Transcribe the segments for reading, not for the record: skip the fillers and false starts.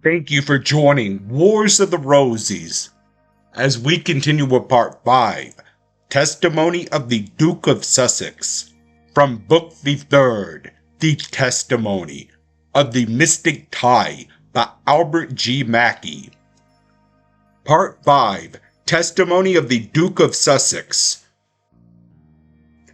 Thank you for joining Wars of the Rosies as we continue with Part 5, Testimony of the Duke of Sussex, from Book the Third, The Testimony of the Mystic Tie by Albert G. Mackey. Part 5, Testimony of the Duke of Sussex.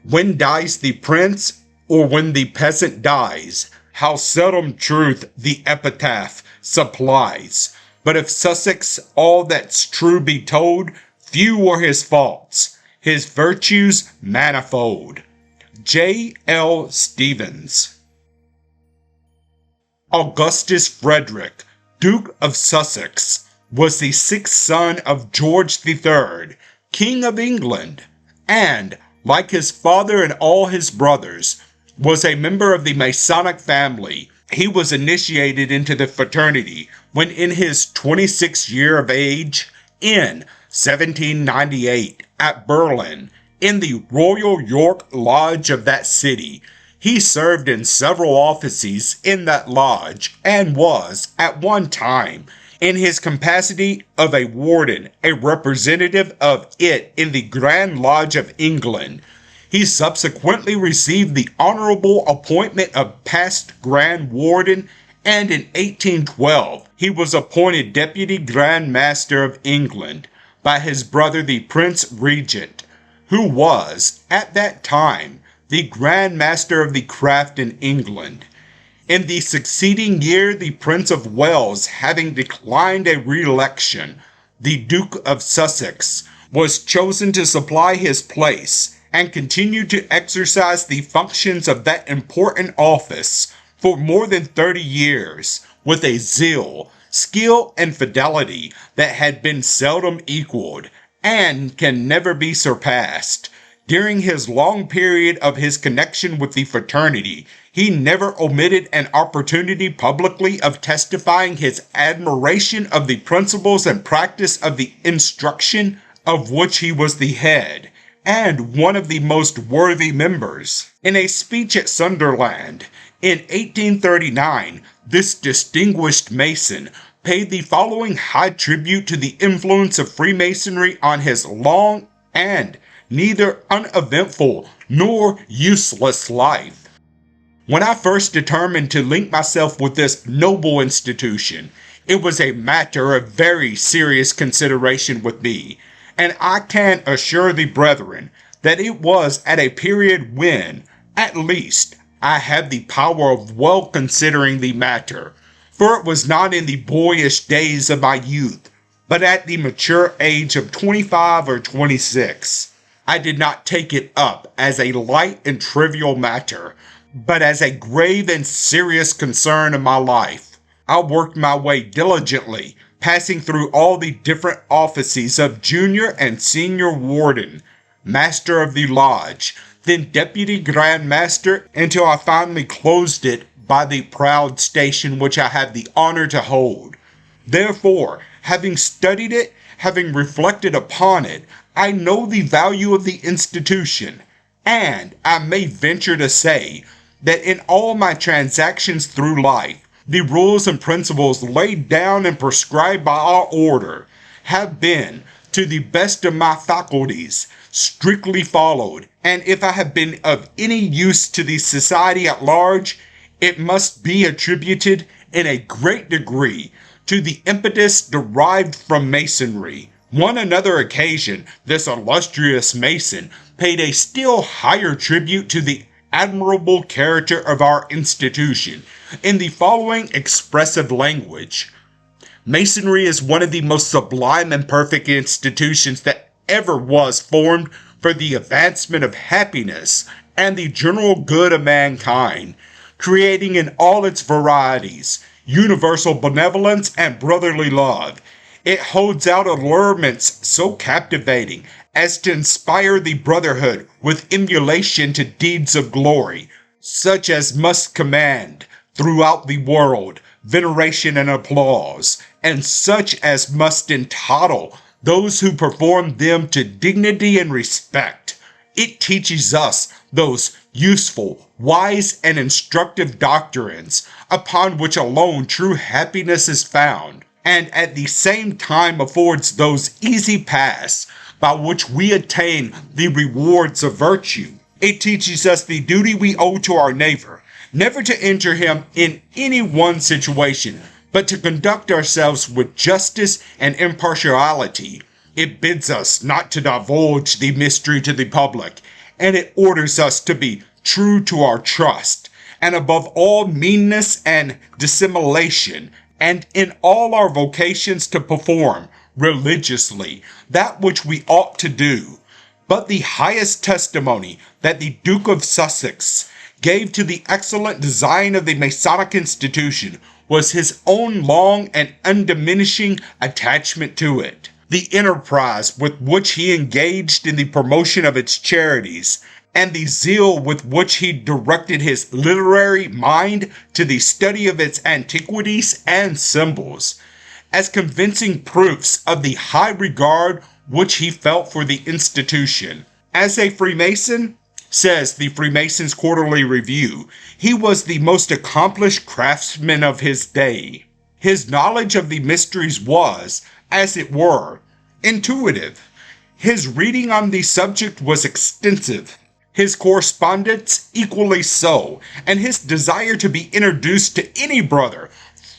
When dies the prince, or when the peasant dies, how seldom truth the epitaph supplies. But if Sussex all that's true be told, few were his faults, his virtues manifold. J. L. Stevens. Augustus Frederick, Duke of Sussex, was the sixth son of George III, King of England, and, like his father and all his brothers, was a member of the Masonic family. He was initiated into the fraternity when in his 26th year of age in 1798 at Berlin in the Royal York Lodge of that city. He served in several offices in that lodge and was, at one time, in his capacity of a warden, a representative of it in the Grand Lodge of England. He subsequently received the honorable appointment of past Grand Warden, and in 1812 he was appointed Deputy Grand Master of England by his brother the Prince Regent, who was, at that time, the Grand Master of the craft in England. In the succeeding year, the Prince of Wales having declined a re-election, the Duke of Sussex was chosen to supply his place and continued to exercise the functions of that important office for more than 30 years with a zeal, skill, and fidelity that had been seldom equaled and can never be surpassed. During his long period of his connection with the fraternity, he never omitted an opportunity publicly of testifying his admiration of the principles and practice of the instruction of which he was the head, and one of the most worthy members. In a speech at Sunderland in 1839, this distinguished Mason paid the following high tribute to the influence of Freemasonry on his long and neither uneventful nor useless life. When I first determined to link myself with this noble institution, it was a matter of very serious consideration with me, and I can assure the brethren that it was at a period when, at least, I had the power of well considering the matter, for it was not in the boyish days of my youth, but at the mature age of 25 or 26. I did not take it up as a light and trivial matter, but as a grave and serious concern of my life. I worked my way diligently, passing through all the different offices of junior and senior warden, master of the lodge, then deputy grand master, until I finally closed it by the proud station which I had the honor to hold. Therefore, having studied it, having reflected upon it, I know the value of the institution, and I may venture to say that in all my transactions through life, the rules and principles laid down and prescribed by our order have been, to the best of my faculties, strictly followed, and if I have been of any use to the society at large, it must be attributed in a great degree to the impetus derived from Masonry. On another occasion, this illustrious Mason paid a still higher tribute to the admirable character of our institution in the following expressive language. Masonry is one of the most sublime and perfect institutions that ever was formed for the advancement of happiness and the general good of mankind, creating in all its varieties universal benevolence and brotherly love. It holds out allurements so captivating as to inspire the brotherhood with emulation to deeds of glory, such as must command, throughout the world, veneration and applause, and such as must entitle those who perform them to dignity and respect. It teaches us those useful, wise, and instructive doctrines upon which alone true happiness is found, and at the same time affords those easy paths by which we attain the rewards of virtue. It teaches us the duty we owe to our neighbor, never to injure him in any one situation, but to conduct ourselves with justice and impartiality. It bids us not to divulge the mystery to the public, and it orders us to be true to our trust, and above all meanness and dissimulation, and in all our vocations to perform religiously that which we ought to do. But the highest testimony that the Duke of Sussex gave to the excellent design of the Masonic institution was his own long and undiminishing attachment to it. The enterprise with which he engaged in the promotion of its charities, and the zeal with which he directed his literary mind to the study of its antiquities and symbols, as convincing proofs of the high regard which he felt for the institution. As a Freemason, says the Freemasons' Quarterly Review, he was the most accomplished craftsman of his day. His knowledge of the mysteries was, as it were, intuitive. His reading on the subject was extensive, his correspondence equally so, and his desire to be introduced to any brother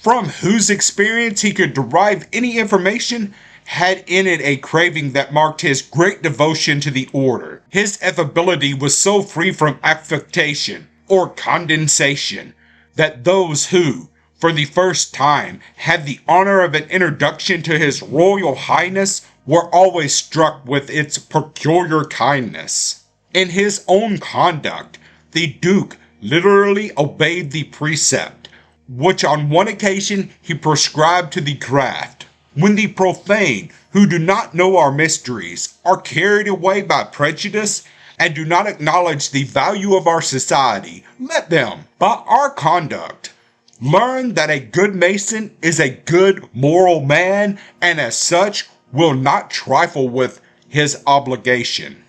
from whose experience he could derive any information had in it a craving that marked his great devotion to the order. His affability was so free from affectation or condensation that those who, for the first time, had the honor of an introduction to His Royal Highness were always struck with its peculiar kindness. In his own conduct, the Duke literally obeyed the precept, which on one occasion he prescribed to the craft. When the profane, who do not know our mysteries, are carried away by prejudice, and do not acknowledge the value of our society, let them, by our conduct, learn that a good Mason is a good moral man, and as such will not trifle with his obligation.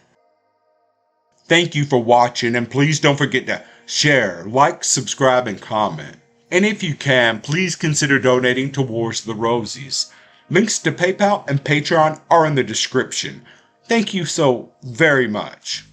Thank you for watching, and please don't forget to share, like, subscribe, and comment. And if you can, please consider donating towards the Rosies. Links to PayPal and Patreon are in the description. Thank you so very much.